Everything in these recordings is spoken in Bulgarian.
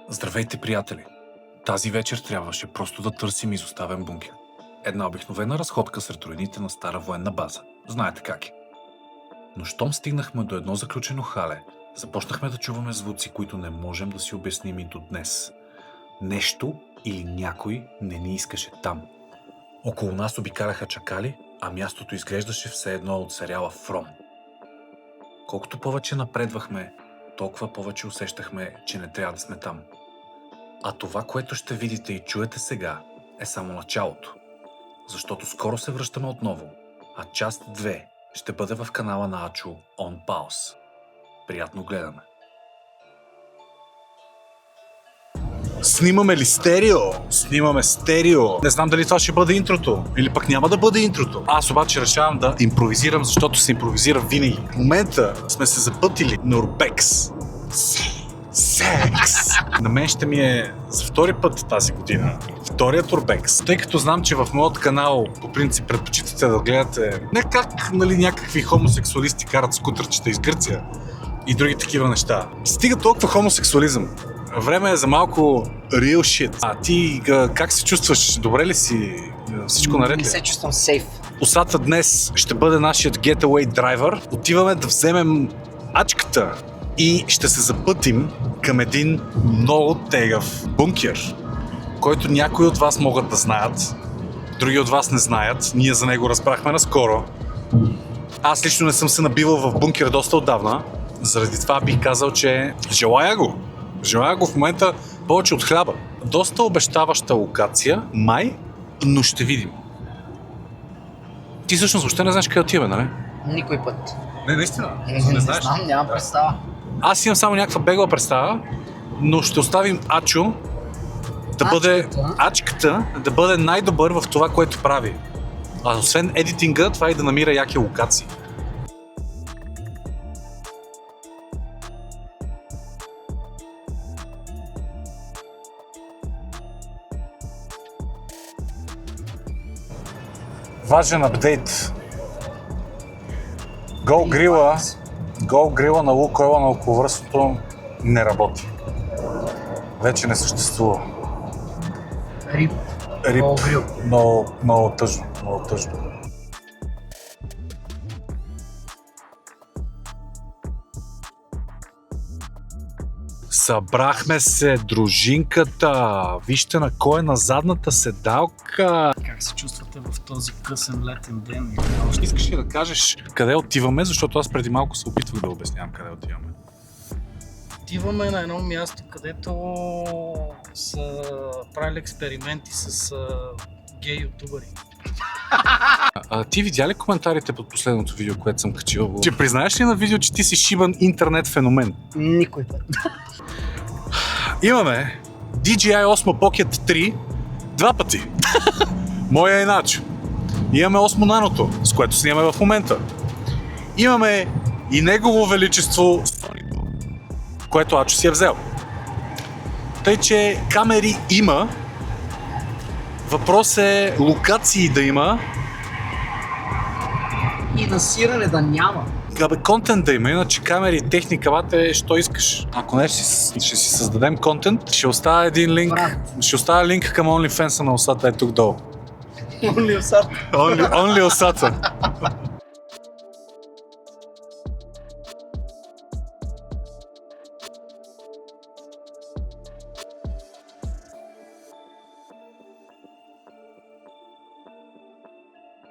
Здравейте, приятели! Тази вечер трябваше просто да търсим изоставен бункер. Една обикновена разходка сред руините на стара военна база. Знаете как е. Но щом стигнахме до едно заключено хале, започнахме да чуваме звуци, които не можем да си обясним и до днес. Нещо или някой не ни искаше там. Около нас обикаляха чакали, а мястото изглеждаше все едно от сериала From. Колкото повече напредвахме, толкова повече усещахме, че не трябва да сме там. А това, което ще видите и чуете сега, е само началото. Защото скоро се връщаме отново, а част 2 ще бъде в канала на Ачо On Pause. Приятно гледане! Снимаме ли стерео? Снимаме стерео. Не знам дали това ще бъде интрото, или пък няма да бъде интрото. Аз обаче решавам да импровизирам, защото се импровизира винаги. В момента сме се запътили на Урбекс. Секс! На мен ще ми е за втори път тази година вторият Урбекс. Тъй като знам, че в моят канал по принцип предпочитате да гледате не как някакви хомосексуалисти карат скутърчета из Гърция и други такива неща. Стига толкова хомосексуализъм. Време е за малко real shit. А ти как се чувстваш? Добре ли си? Всичко наред ли? Не се чувствам сейф. Усата днес ще бъде нашият getaway driver. Отиваме да вземем ачката и ще се запътим към един много тегав бункер, който някои от вас могат да знаят, други от вас не знаят. Ние за него разбрахме наскоро. Аз лично не съм се набивал в бункер доста отдавна. Заради това бих казал, че желая го. Желая го в момента повече от хляба. Доста обещаваща локация, май, но ще видим. Ти всъщност въобще не знаеш къде отиваме, нали? Никой път. Не, наистина. Не знам, нямам представа. Аз имам само някаква бегла представа, но ще оставим Ачо да бъде ачката, да бъде най-добър в това, което прави. А освен едитинга, това и да намира яки локации. Важен апдейт. Go Grill на Лукойла на околовръстното не работи. Вече не съществува. Рип. Много тъжно. Събрахме се, дружинката. Вижте на кой е на задната седалка. Как се чувствате в този късен летен ден? Искаш ли да кажеш къде отиваме, защото аз преди малко се опитвах да обяснявам къде отиваме. Отиваме на едно място, където са правили експерименти с гей ютубъри. А ти видя ли коментарите под последното видео, което съм качил? Че признаеш ли на видео, че ти си шибан интернет феномен? Никой път. Имаме DJI Osmo Pocket 3 два пъти. Моя е Начо. Имаме Osmo Nano, с което снимаме в момента. Имаме и негово величество, което Ачо си е взел. Тъй, че камери има. Въпрос е локации да има. И насиране да няма. Контент да има, иначе камери и техника, бате, що искаш. Ако не ще си създадем контент, ще оставя един линк. Ще оставя линк към OnlyFans на усата е тук долу. Only усата. Only усата.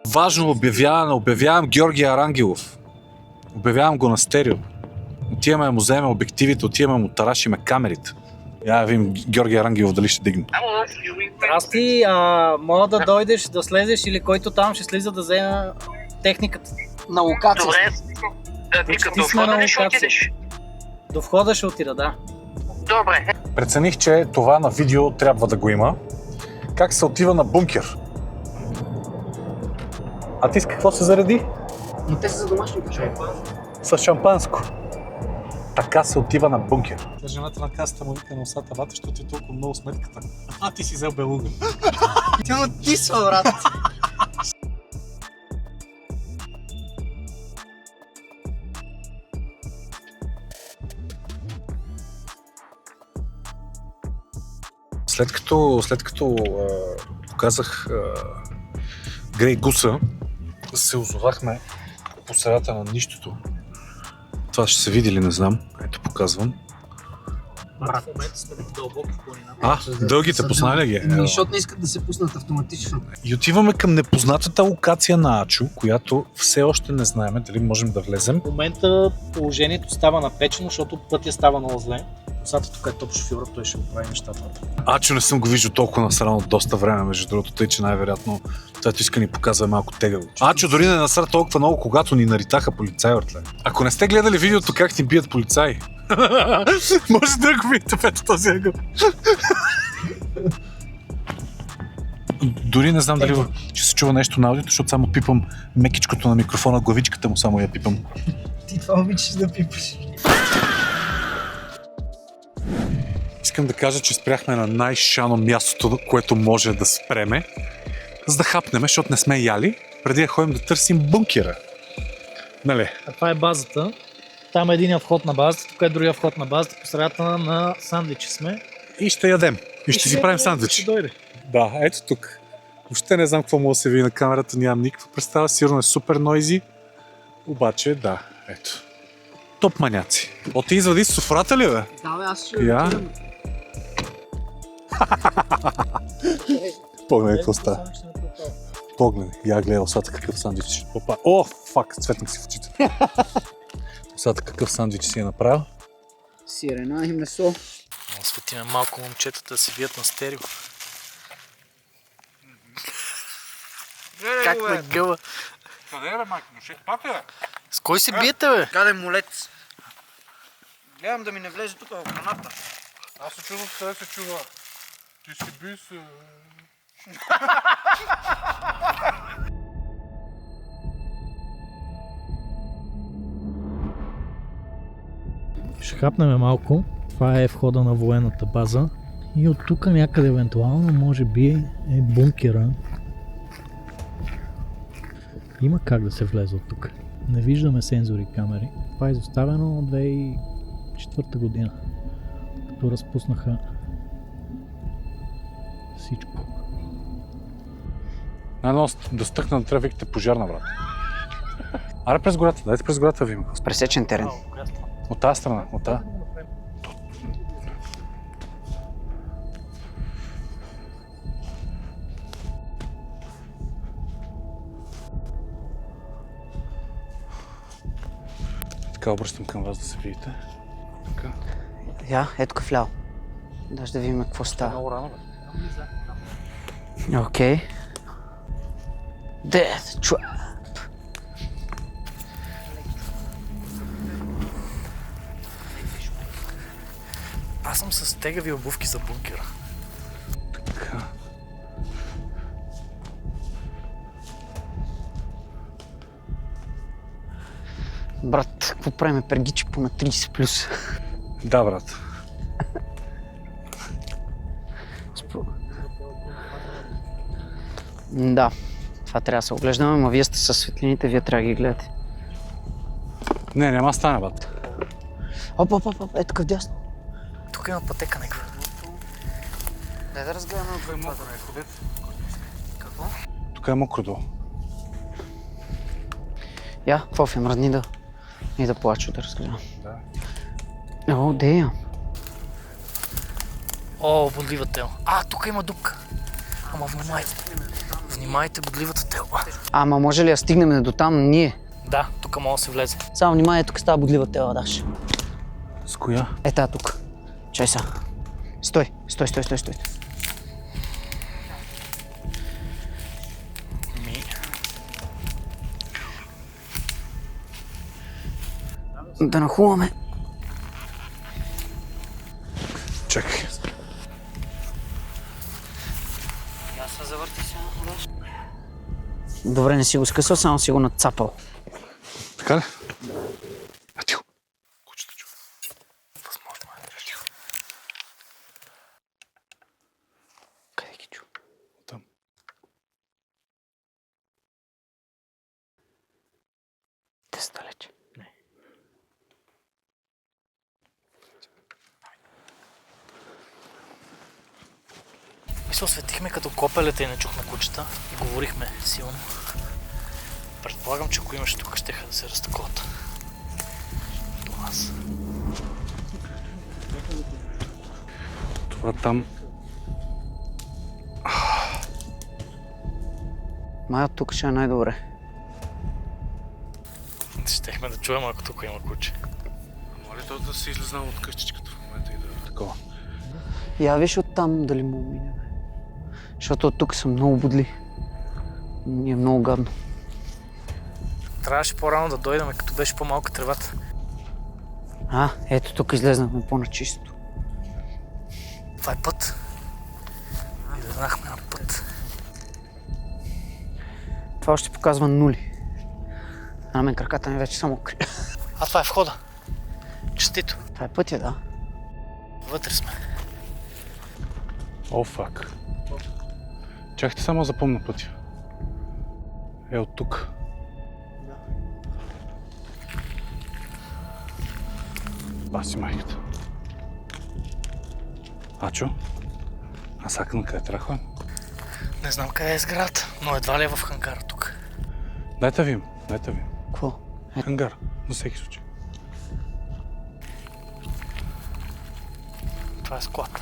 Важно обявявам Георгия Арангелов. Обявявам го на стерео. Отиваме му вземем обективите, отиваме му тарашиме камерите. Я видим Георгия Арангелов дали ще дигне. Здрасти, мога да дойдеш, да слезеш или който там ще слиза да вземе техниката. На локация. Добре, ти като сме на входа ли ще локация. отидеш? До входа ще отида, да. Добре. Прецених, че това на видео трябва да го има. Как се отива на бункер? А ти с какво се зареди? Но те са за домашни печали. С шампанско. Така се отива на бункер. Жената на касата му вика на усата бата, защото ти е толкова много сметката. А ти си взел белуга. Ти му тисва, брат. След като показах Грей Гуса, се озовахме по средата на нищото. Това ще се види ли, не знам. Ето показвам. В момента сме в дълбоки планина. Дългите познали ги. Защото не искат да се пуснат автоматично. И отиваме към непознатата локация на Ачо, която все още не знаем дали можем да влезем. В момента положението става напечено, защото пътя става много зле. Косата тук е топ шофьора, той ще оправи нещата. Ачо не съм го виждал толкова насрано от доста време, между другото, тъй че най-вероятно това иска ни показва малко тегаво. Ачо дори не насра толкова много, когато ни наритаха полицаи, братле. Ако не сте гледали видеото как ни бият полицаи, може да го видите в този ъгъл. Дори не знам дали ще се чува нещо на аудиото, защото само пипам мекичкото на микрофона, главичката му само я пипам. Ти това обичаш да пипаш. Искам да кажа, че спряхме на най-шано мястото, което може да спреме, за да хапнем, защото не сме яли, преди да ходим да търсим бункера. Нали? А това е базата. Там е единия вход на базата, тук е другия вход на базата, по средата на сандвичи сме. И ще ядем. И ще си правим сандвич. Ще дойде. Да, ето тук. Въобще не знам какво мога да се види на камерата, нямам никаква представа, сигурно е супер нойзи. Обаче, да, ето. Топ маняци. О, ти извади софрата ли, бе? Да, бе, аз ще Я? отидем. Погледай какво става. Погледай. Я гледай осата какъв сандвич. Опа. О, фак, цветнах си в очите. Осата какъв сандвич си е направил. Сирена и месо. Светиме малко момчетата да се вият на стерео. Как ме гъва? Къде е, бе, майко? Пак е? С кой се биете, бе? Гаден молец. Гледам да ми не влезе тук в храната. Аз се чувам, къде се чува. Ти си би се... Ще хапнем малко. Това е входа на военната база. И от тук някъде евентуално може би е бункера. Има как да се влезе от тук. Не виждаме сензори и камери. Това е изоставено от 2004 година. Като разпуснаха всичко. Едно да стъкна да трябва викате пожарна, брат. Аре през гората, дайте през гората ви има. С пресечен терен. От тази страна, от тази. Така обръщам към вас да се видите. Така. Я, ето кафлял. Даже да видим какво става. Много рано, бе. Окей. Death Trap. Аз съм с тегави обувки за бункера. Така. Брат, какво правим? Пергичи по на 30 плюс. Да, брат. Да, това трябва да се оглеждаме, но вие сте със светлините, вие трябва да ги гледате. Не, няма стане, брат. Оп, ето къв дясно. Тук има пътека някаква. Дай да разгледаме отвън това. Какво? Тук е мокро долу. Я, какво ви мръдни да... И да плача да разгледам. Да. О, дея. О, бодливата тел. А, тук има дупка. Ама внимайте. Внимайте, бодливата тел. Ама може ли да стигнем до там ние? Да, тук може да се влезе. Само внимай, тук става бодлива тела, Даш. С коя? Ета тук. Чай са. Стой. Да нахуваме. Чакай. Я се завърти сега, Даш. Добре, не си го скъсал, само си го надцапал. Така ли? А, тихо. Кучето чува. Възможно е. Тихо. Къде ги чу? Там. Те са далече. се осветихме като копелета и не чухме кучета и говорихме силно. Предполагам, че ако имаше тук, щеха да се разтаковат. До нас. Това там... Май от тук ще е най-добре. Щехме да чуем, ако тук има куче. Може ли то да се излезнал от къщичката в момента и да е такова? Я виж оттам дали му мине. Защото от тук са много будли. Ни е много гадно. Трябваше по-рано да дойдем, като беше по-малка тревата. Ето тук излезнахме по-начисто. Това е път. Излезнахме на път. Това още показва нули. А на мен краката ми вече са мокри. Това е входа. Честито. Това е пътя, да. Вътре сме. О, фак. Чакайте само да запомня пътя. Е от тук. Баси майката. Ачо? А сака на къде трябва да ходим? Не знам къде е сградата, но едва ли е в хангара тук. Дайте ви. Какво? Хангар, за всеки случай. Това е склад.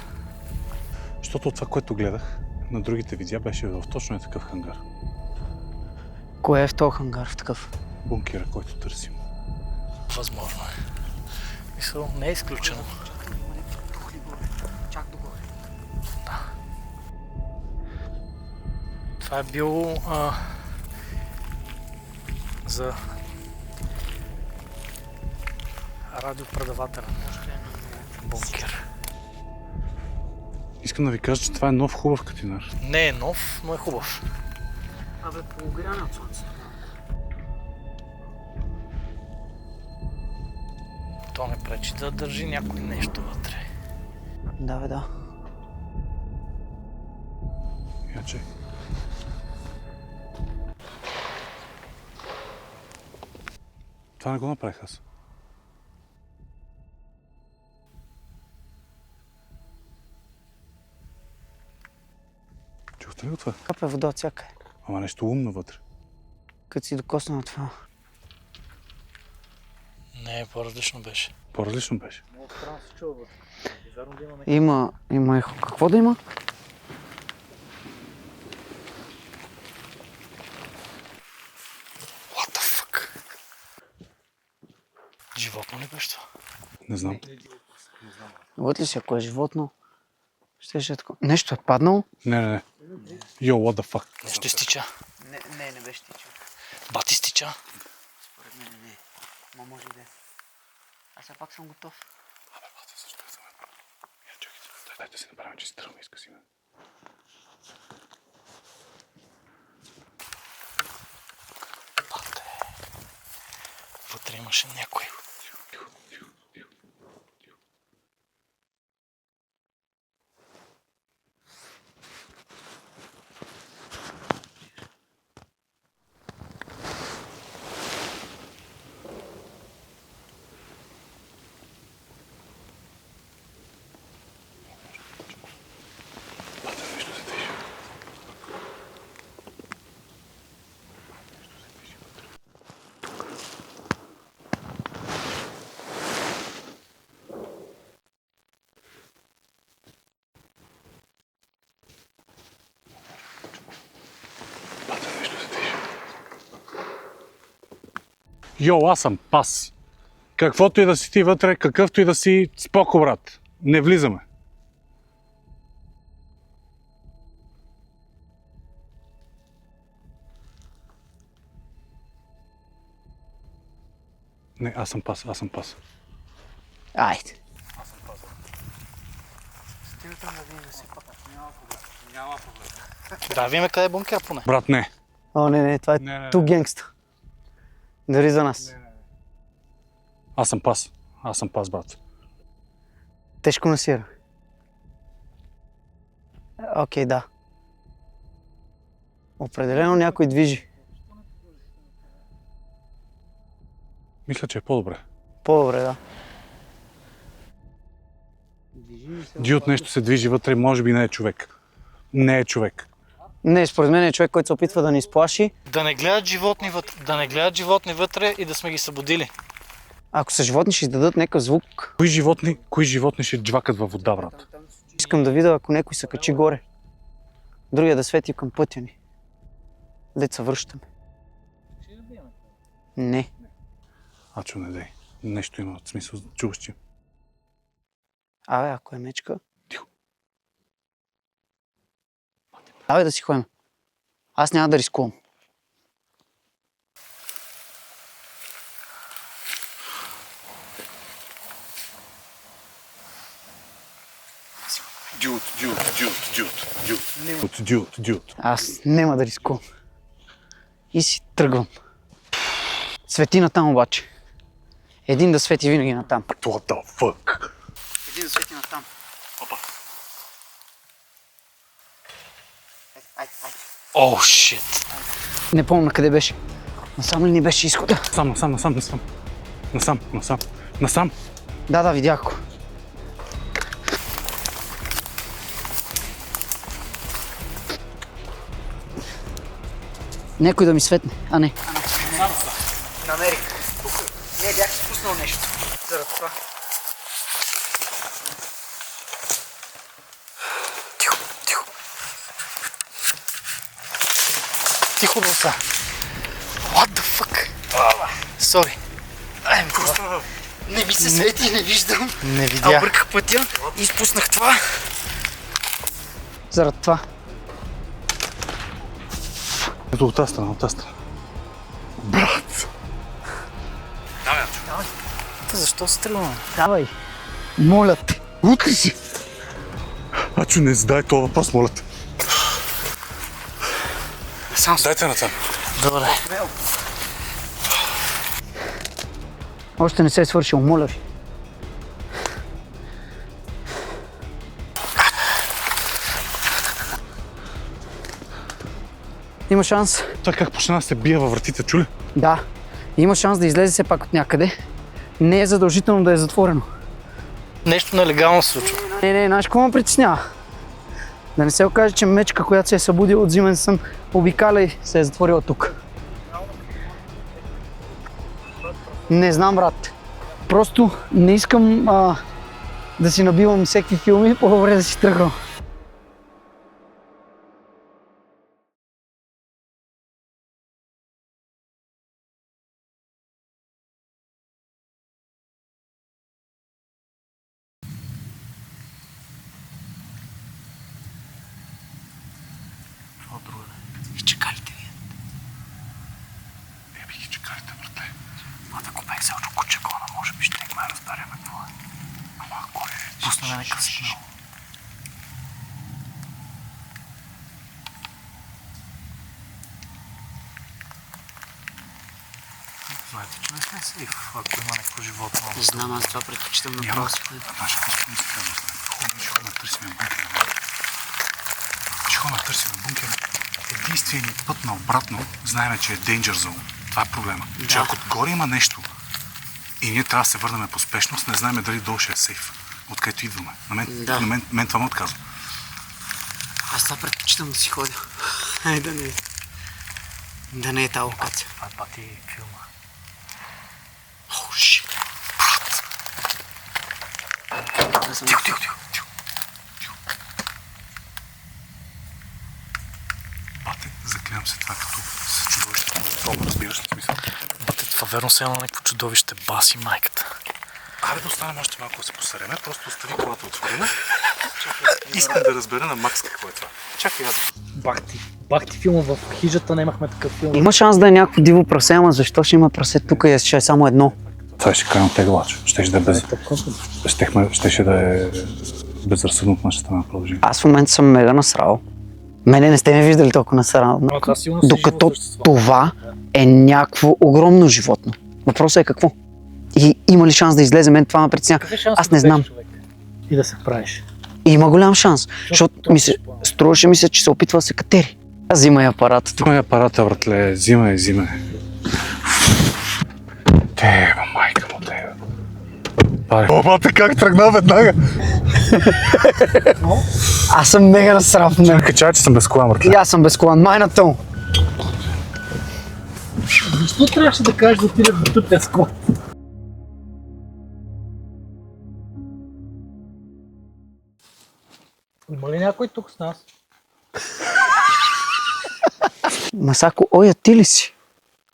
Защото от това, което гледах, на другите видеа беше в точно такъв хангар. Кое е в този хангар в такъв? Бункера, който търсим. Възможно е. Мисъл, не е изключено. Чак догоре. Това е било за радиопредавателен бункер. Искам да ви кажа, че това е нов хубав катинар. Не е нов, но е хубав. Погряна от слънцето. То не пречи да държи някой нещо вътре. Да. Яче. Това не го направих аз. Чухте ли го това? Капе вода от всякъде. Ама нещо умно вътре. Като си докосна на това. Не, по-различно беше. По-различно беше. Много странно се чува вътре. Вярно да имаме... Има ехо. Какво да има? What the fuck? Животно ли беше това? Не знам. Вътре си, ако е животно, ще е такова. Нещо е паднало? Не. Йо, what the fuck? Нещо изтича. Не беше тича. Бати изтича. Според мен не. Ма може и да е. Аз все пак съм готов. Абе, бате, също съм. Я чакайте. Дайте си направим, че си тръгваме и скъсиме. Бате. Вътре имаше някой. Йо, аз съм пас. Каквото и да си ти вътре, какъвто и да си, споко, брат. Не влизаме. Не, аз съм пас. Айде. Да, видим къде е бункер поне. Брат, не. О, не, това е Не. ту генгста. Дори за нас. Аз съм пас, брат. Тежко насира. Окей, да. Определено някой движи. Мисля, че е по-добре. По-добре, да. Ди от нещо се движи вътре, може би не е човек. Не е човек. Не, според мен е човек, който се опитва да ни изплаши. Да не гледат животни вътре и да сме ги събудили. Ако са животни, ще издадат някакъв звук. Кои животни ще джвакат във вода, брат? Искам да видя, ако някой се качи горе. Другия да свети към пътя ни. Дет се връщаме. Не. Ачо, не дей. Нещо има от смисъл, чуваш, че... Абе, ако е мечка. Тихо. Абе, да си ходим. Аз няма да рискувам. Дюд. Аз няма да рискувам. И си тръгвам. Свети натам обаче. Един да свети винаги натам. What the fuck? Един да свети натам. Опа. Айде. О, шит. Не помня къде беше. Насам ли ни беше изхода? Насам. Да, видях го. Някой да ми светне, а не. Намерих. Не, бях спуснал нещо. Заради това. Тихо, Боса. What the fuck? Sorry. Не ми се свети, не виждам. Не видях. Бърках пътя и изпуснах това. Заради това. Ето от тази страна. Брат! Защо се тръгваме? Давай. Моля те. Утре си! Ачо, не задай този въпрос, моля те. Дайте натам. Добре. Още не се е свършил, моля ви. Има шанс. Това как почна да се бие във вратите, чули? Да. Има шанс да излезе все пак от някъде. Не е задължително да е затворено. Нещо нелегално се случва. Не, знаеш какво ме притеснява? Да не се окаже, че мечка, която се е събудила от зимен сън, обикаля и се е затворила тук. Не знам, брат. Просто не искам да си набивам всеки филми, по-добре да си тръгвам. И чекалите ви. Не би ги чекалите, братле. Ако бех взел кучекона, може би ще не разберем какво е. Ама кой е? Пусна някакъв сигнал. Знаете, че не сме сейф, ако има някакво животно. Не знам, аз това предпочитам направо си ходя. Знаеш, какво ми се казва? Хубаво, ще ходим да търсим бункера. Ще ходим да търсим бункера. Единственият път на обратно знаем, че е Danger Zone. Това е проблема. Да. Че ако отгоре има нещо и ние трябва да се върнем по спешност, не знаем дали долу ще е сейф. Откъдето идваме. На мен това ме отказва. Аз това предпочитам да си ходя. Да не е тази локация. Това е пати филма. О, шит. Тихо. Бате, заклевам се това като с чудовище. Това разбираш ли смисъл? Бате, това верно се едно някакво чудовище, баси майката. Абе да останем още малко да се посереме, просто остави колата отворена. Искам да разбера на Макс какво е това. Чакай аз. Бахти филма в хижата, нямахме такъв филм. Има шанс да е някакво диво прасе, ама защо ще има прасе тук и ще е само едно? Това ще крайно теглач. Щеше да е без... Щеше да е безразсъдно от нашата страна продължение. Аз в момента съм мега насрал. Мене не сте ме виждали толкова насрал. Докато това е някакво огромно животно. Въпросът е какво? И има ли шанс да излезе? Мен това ме притеснява. Аз не знам. И да се правиш. Има голям шанс, защото струваше ми се, че се опитва да се катери. Аз взимай апарата тук. Взимай апарата, братле. Взимай. Тебе, майка му, тебе. О, бате, как тръгна веднага? Аз съм мега насрал в момента. Качай, че съм без кола, братле. И аз съм без колан. Майната му. Защо трябваше да кажеш да отидеш до тук без кола? Има ли някой тук с нас? Масако, оя, ти ли си?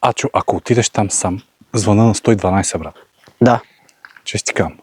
Ачо, ако отидеш там сам, звъна на 112, брат. Да. Че ти кам.